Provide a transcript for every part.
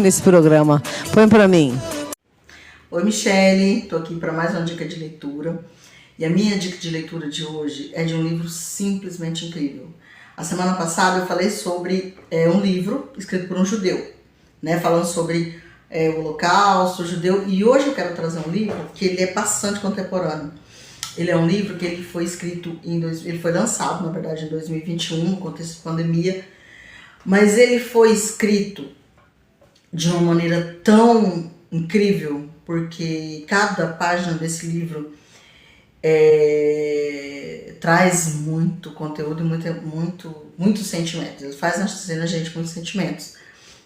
nesse programa. Põe para mim. Oi, Michele, tô aqui para mais uma dica de leitura. E a minha dica de leitura de hoje é de um livro simplesmente incrível. A semana passada eu falei sobre um livro escrito por um judeu, né, falando sobre o Holocausto, o judeu. E hoje eu quero trazer um livro que ele é bastante contemporâneo. Ele é um livro que ele foi escrito ele foi lançado, na verdade, em 2021, no contexto de pandemia, mas ele foi escrito de uma maneira tão incrível, porque cada página desse livro traz muito conteúdo e muitos sentimentos. Ele faz nascer na gente muitos sentimentos.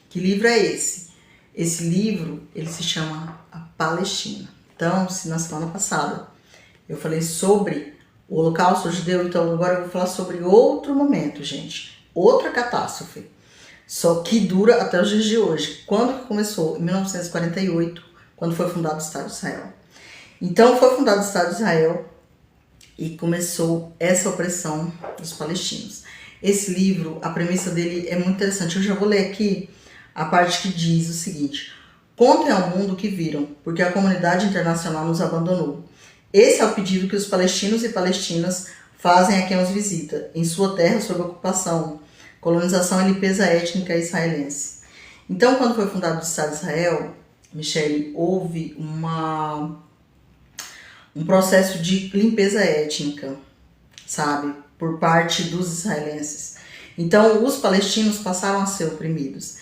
Que livro é esse? Esse livro, ele se chama A Palestina. Então, se na semana passada eu falei sobre o Holocausto judeu, então agora eu vou falar sobre outro momento, gente. Outra catástrofe. Só que dura até os dias de hoje. Quando que começou? Em 1948, quando foi fundado o Estado de Israel. Então foi fundado o Estado de Israel e começou essa opressão dos palestinos. Esse livro, a premissa dele é muito interessante. Eu já vou ler aqui a parte que diz o seguinte: contem ao mundo o que viram, porque a comunidade internacional nos abandonou. Esse é o pedido que os palestinos e palestinas fazem a quem os visita, em sua terra sob ocupação, colonização e limpeza étnica israelense. Então, quando foi fundado o Estado de Israel, Michele, houve um processo de limpeza étnica, sabe, por parte dos israelenses. Então, os palestinos passaram a ser oprimidos.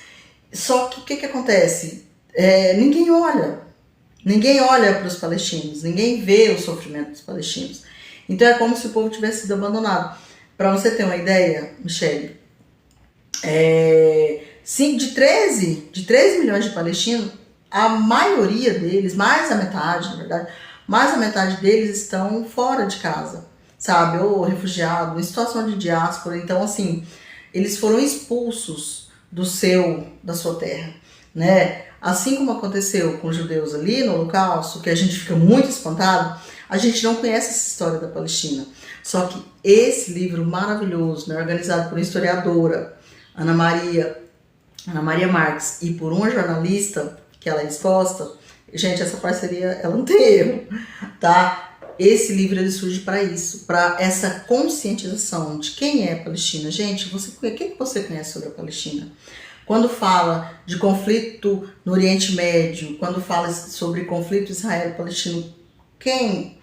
Só que o que acontece? Ninguém olha para os palestinos, ninguém vê o sofrimento dos palestinos. Então, é como se o povo tivesse sido abandonado. Para você ter uma ideia, Michele, de 13 milhões de palestinos, a maioria deles, mais a metade, na verdade, mais a metade deles estão fora de casa, sabe? Ou refugiados, em situação de diáspora. Então, assim, eles foram expulsos da sua terra, né? Assim como aconteceu com os judeus ali no Holocausto, que a gente fica muito espantado, a gente não conhece essa história da Palestina. Só que esse livro maravilhoso, né, organizado por uma historiadora, Ana Maria Marques, e por uma jornalista, que ela é exposta, gente, essa parceria, ela não tem erro, tá? Esse livro, ele surge para isso, para essa conscientização de quem é a Palestina. Gente, o que você conhece sobre a Palestina? Quando fala de conflito no Oriente Médio, quando fala sobre conflito israelo-palestino, o que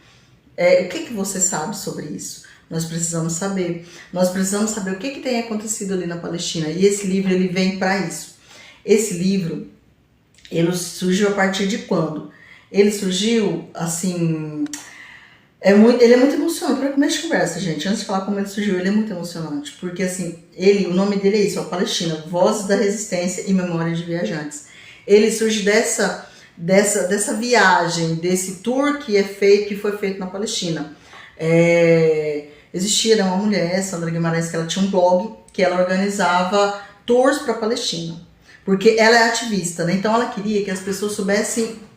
você sabe sobre isso? Nós precisamos saber. Nós precisamos saber o que tem acontecido ali na Palestina. E esse livro, ele vem para isso. Esse livro, ele surgiu a partir de quando? Ele surgiu, assim... ele é muito emocionante. Para começo de conversa, gente, antes de falar como ele surgiu, ele é muito emocionante. Porque, assim, o nome dele é isso, a Palestina, Vozes da Resistência e Memória de Viajantes. Ele surge dessa viagem, desse tour que foi feito na Palestina. Existia uma mulher, Sandra Guimarães, que ela tinha um blog que ela organizava tours para a Palestina, porque ela é ativista, né? Então ela queria que as pessoas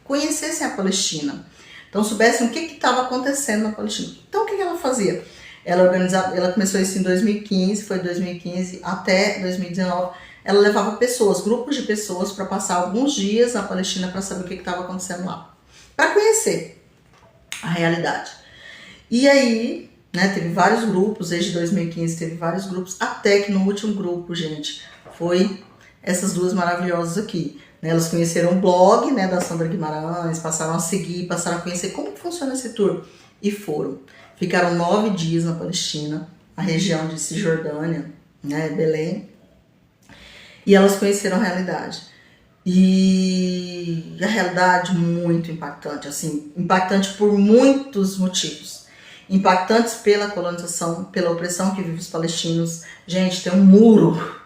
conhecessem a Palestina, então soubessem o que estava acontecendo na Palestina. Então o que ela fazia? Ela começou isso em 2015, foi 2015 até 2019, ela levava grupos de pessoas para passar alguns dias na Palestina para saber o que estava acontecendo lá, para conhecer a realidade. E aí, né, teve vários grupos, desde 2015 teve vários grupos, até que no último grupo, gente, foi essas duas maravilhosas aqui. Né, elas conheceram o blog, né, da Sandra Guimarães, passaram a seguir, passaram a conhecer como funciona esse tour. E foram. Ficaram 9 dias na Palestina, a região de Cisjordânia, né, Belém. E elas conheceram a realidade. E a realidade muito impactante, assim, impactante por muitos motivos. Impactantes pela colonização, pela opressão que vive os palestinos. Gente, tem um muro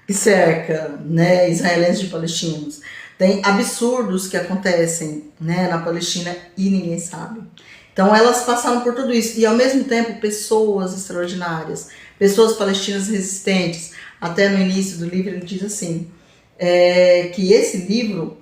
que cerca, né, israelenses de palestinos. Tem absurdos que acontecem, né, na Palestina e ninguém sabe. Então elas passaram por tudo isso. E ao mesmo tempo, pessoas extraordinárias, pessoas palestinas resistentes. Até no início do livro ele diz assim, que esse livro,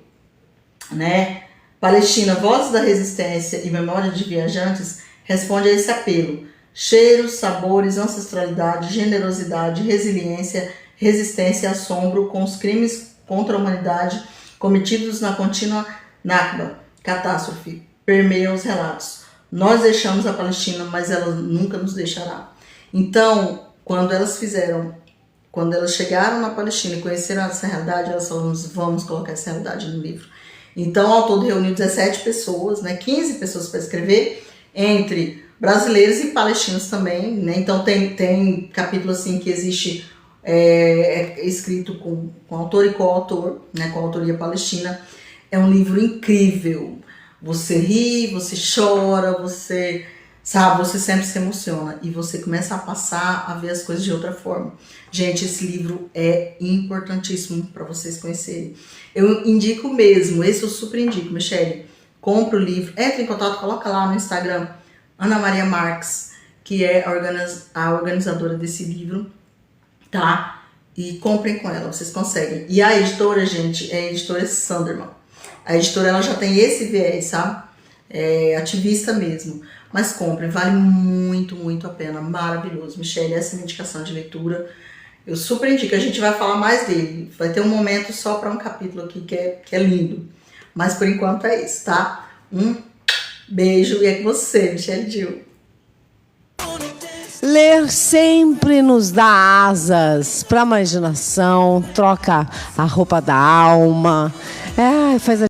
né, Palestina, Vozes da Resistência e Memória de Viajantes, responde a esse apelo: cheiros, sabores, ancestralidade, generosidade, resiliência, resistência e assombro com os crimes contra a humanidade cometidos na contínua Nakba, catástrofe, permeiam os relatos. Nós deixamos a Palestina, mas ela nunca nos deixará. Então, quando elas chegaram na Palestina e conheceram essa realidade, elas falaram, vamos colocar essa realidade no livro. Então, ao todo reuniu 17 pessoas, né, 15 pessoas para escrever, entre brasileiros e palestinos também, né? Então tem capítulo assim que existe escrito com autor e coautor, né, com autoria palestina. É um livro incrível. Você ri, você chora, você sempre se emociona e você começa a passar a ver as coisas de outra forma. Gente, esse livro é importantíssimo para vocês conhecerem. Eu indico mesmo, esse eu super indico, Michele. Compre o livro, entre em contato, coloca lá no Instagram, Ana Maria Marques, que é a organizadora desse livro, tá? E comprem com ela, vocês conseguem. E a editora, gente, é a editora Sanderman. A editora, ela já tem esse viés, sabe? É ativista mesmo. Mas comprem, vale muito, muito a pena. Maravilhoso. Michele, essa é a minha indicação de leitura. Eu super indico, a gente vai falar mais dele. Vai ter um momento só para um capítulo aqui que é lindo. Mas por enquanto é isso, tá? Um beijo e é com você, Michele Gil. Ler sempre nos dá asas para a imaginação, troca a roupa da alma, faz a